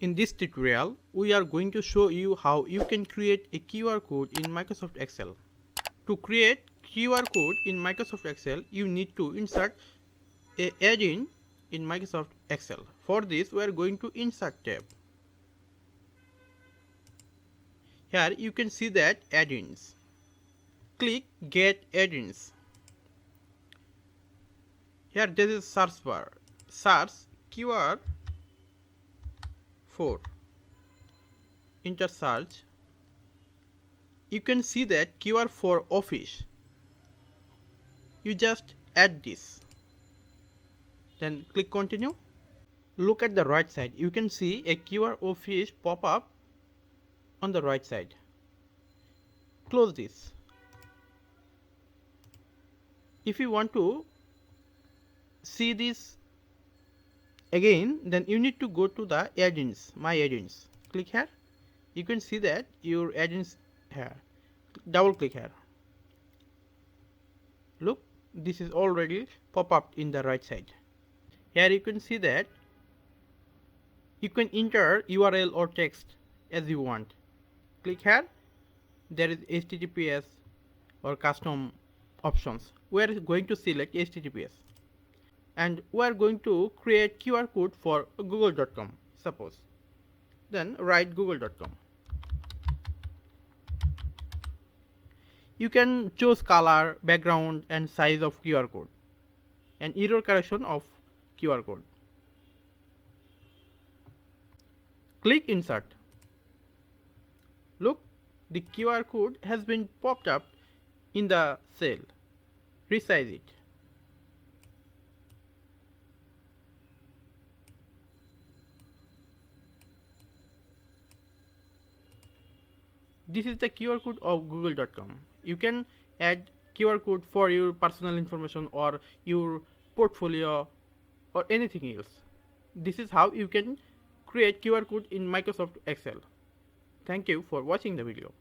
In this tutorial, we are going to show you how you can create a QR code in Microsoft Excel. To create QR code in Microsoft Excel, you need to insert a add-in in Microsoft Excel. For this, we are going to Insert tab. Here you can see that add-ins. Click Get Add-ins. Here there is search bar. Search QR 4. Enter search. You can see that QR for Office. You just add this. Then click Continue. Look at the right side. You can see a QR Office pop up on the right side. Close this. If you want to see this again, then you need to go to the add-ins, My Add-ins. Click here. You can see that your add-ins here. Double click here. Look, this is already pop up in the right side. Here you can see that you can enter URL or text as you want. Click here. There is HTTPS or custom options. We are going to select HTTPS. And we are going to create QR code for google.com, suppose. Then write google.com. You can choose color, background and size of QR code and error correction of QR code. Click Insert. Look, the QR code has been popped up in the cell. Resize it. This is the QR code of google.com. You can add QR code for your personal information or your portfolio or anything else. This is how you can create QR code in Microsoft Excel. Thank you for watching the video.